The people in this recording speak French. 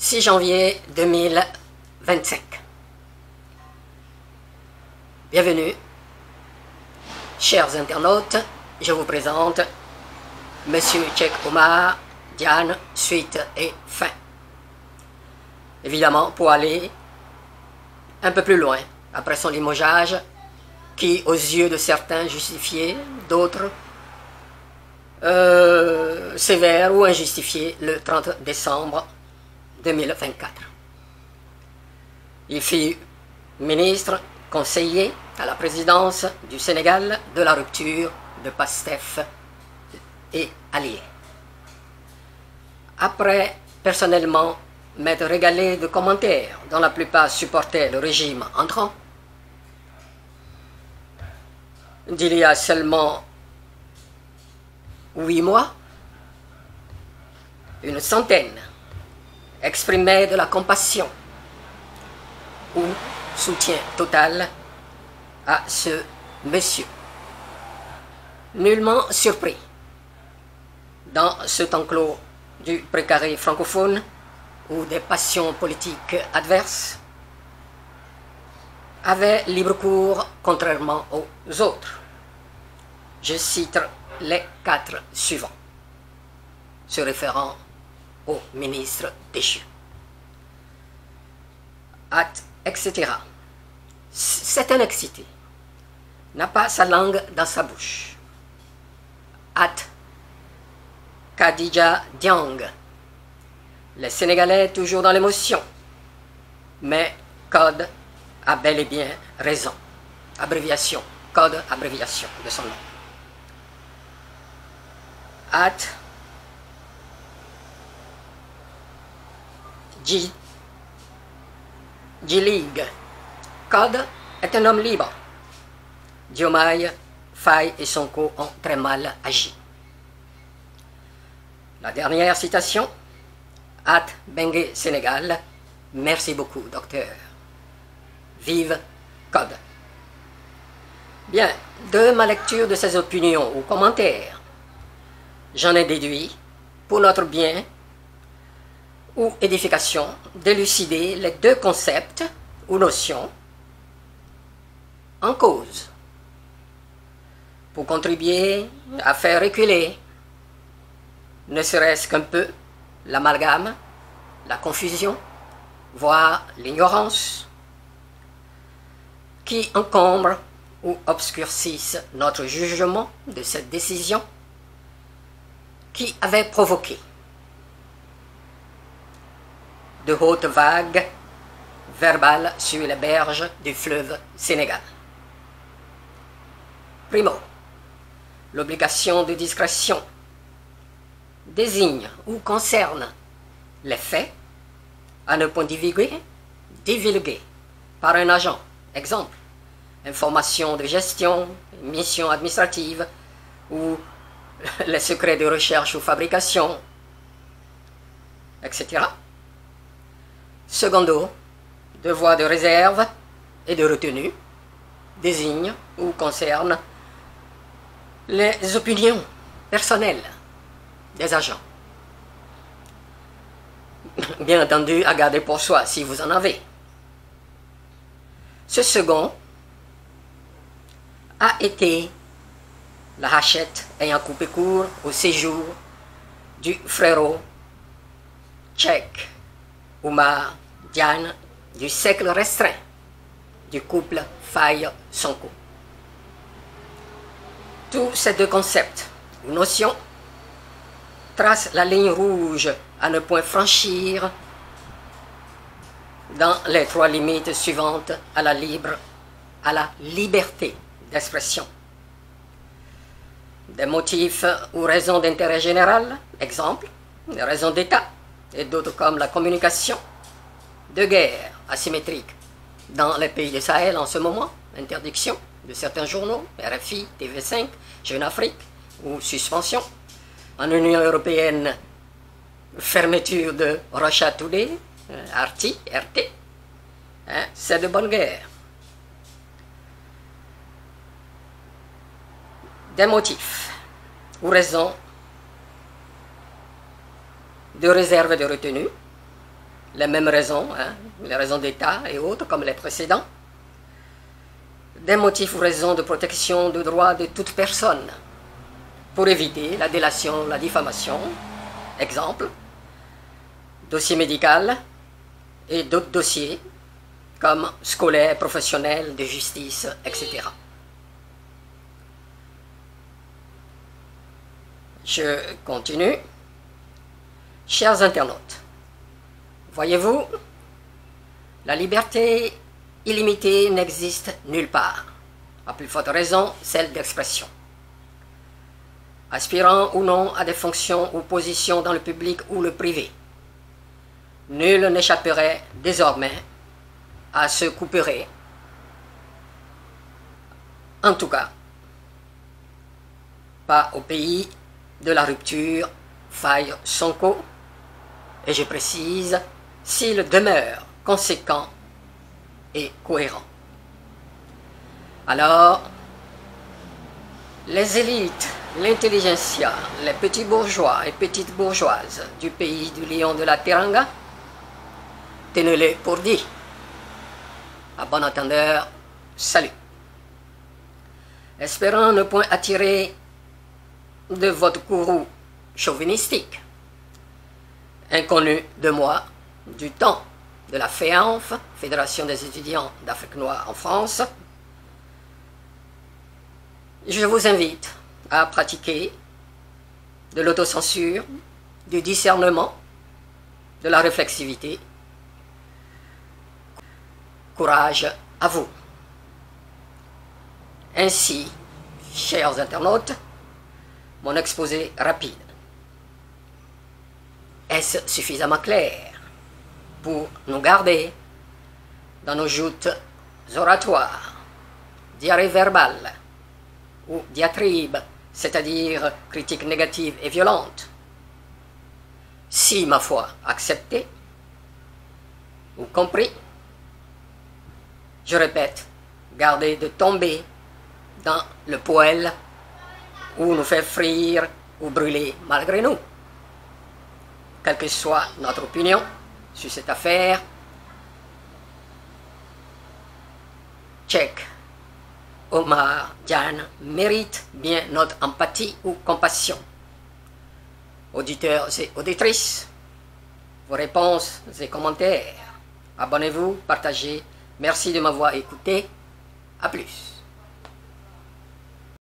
6 janvier 2025. Bienvenue, chers internautes, je vous présente Monsieur Cheikh Oumar Diagne, suite et fin. Évidemment, pour aller un peu plus loin, après son limogeage, qui aux yeux de certains justifié, d'autres sévère ou injustifié le 30 décembre 2024. Il fut ministre, conseiller à la présidence du Sénégal de la rupture de PASTEF et alliés. Après, personnellement, m'être régalé de commentaires dont la plupart supportaient le régime entrant, d'il y a seulement 8 mois, une centaine exprimaient de la compassion ou soutien total à ce monsieur. Nullement surpris, dans ce temps clos du précaré francophone où des passions politiques adverses avaient libre cours contrairement aux autres. Je cite les 4 suivants, se référant au ministre déchu. Hâte, etc. C'est un excité, n'a pas sa langue dans sa bouche. Hâte, Khadija Diang. Les Sénégalais toujours dans l'émotion, mais Code a bel et bien raison. Abréviation, Code, abréviation de son nom. Hâte, J-League. Code est un homme libre. Diomaye, Faye et Sonko ont très mal agi. La dernière citation, Hâte Bengue Sénégal. Merci beaucoup, docteur. Vive Code. Bien, de ma lecture de ces opinions ou commentaires, j'en ai déduit, pour notre bien ou édification, d'élucider les 2 concepts ou notions en cause, pour contribuer à faire reculer, ne serait-ce qu'un peu, l'amalgame, la confusion, voire l'ignorance, qui encombrent ou obscurcissent notre jugement de cette décision qui avait provoqué de hautes vagues verbales sur les berges du fleuve Sénégal. Primo, l'obligation de discrétion désigne ou concerne les faits à ne point divulguer par un agent. Exemple, information de gestion, mission administrative ou les secrets de recherche ou fabrication, etc. Secondo, devoir de réserve et de retenue désigne ou concerne les opinions personnelles des agents. Bien entendu, à garder pour soi si vous en avez. Ce second a été la hachette ayant coupé court au séjour du frérot Cheikh Oumar Diagne du siècle restreint du couple Faye-Sonko. Tous ces 2 concepts ou notions tracent la ligne rouge à ne point franchir dans les 3 limites suivantes à la liberté d'expression. Des motifs ou raisons d'intérêt général, exemple, des raisons d'État, et d'autres comme la communication, de guerre asymétrique dans les pays du Sahel en ce moment, interdiction de certains journaux, RFI, TV5, Jeune Afrique, ou suspension. En Union européenne, fermeture de Russia Today, RT, c'est de bonne guerre. Des motifs ou raisons de réserve et de retenue, les mêmes raisons, hein, les raisons d'État et autres comme les précédents, des motifs ou raisons de protection de droits de toute personne, pour éviter la délation, la diffamation, exemple, dossier médical et d'autres dossiers comme scolaires, professionnels, de justice, etc. Je continue. Chers internautes, voyez-vous, la liberté illimitée n'existe nulle part, à plus forte raison celle d'expression. Aspirant ou non à des fonctions ou positions dans le public ou le privé, nul n'échapperait désormais à se couper. En tout cas, pas au pays de la rupture, faille Sonko, et je précise, s'il demeure conséquent et cohérent. Alors, les élites, l'intelligentsia, les petits bourgeois et petites bourgeoises du pays du lion de la Teranga, tenez-les pour dit. À bon entendeur, salut. Espérant ne point attirer de votre courroux chauvinistique, inconnu de moi, du temps de la FEANF, Fédération des étudiants d'Afrique noire en France, je vous invite à pratiquer de l'autocensure, du discernement, de la réflexivité. Courage à vous. Ainsi, chers internautes, mon exposé rapide. Est-ce suffisamment clair pour nous garder dans nos joutes oratoires, diarrhée verbale ou diatribe, c'est-à-dire critique négative et violente? Si, ma foi, accepté ou compris, je répète, gardez de tomber dans le poêle ou nous faire frire ou brûler malgré nous. Quelle que soit notre opinion sur cette affaire, Cheikh Oumar Diagne mérite bien notre empathie ou compassion. Auditeurs et auditrices, vos réponses et commentaires. Abonnez-vous, partagez. Merci de m'avoir écouté. À plus.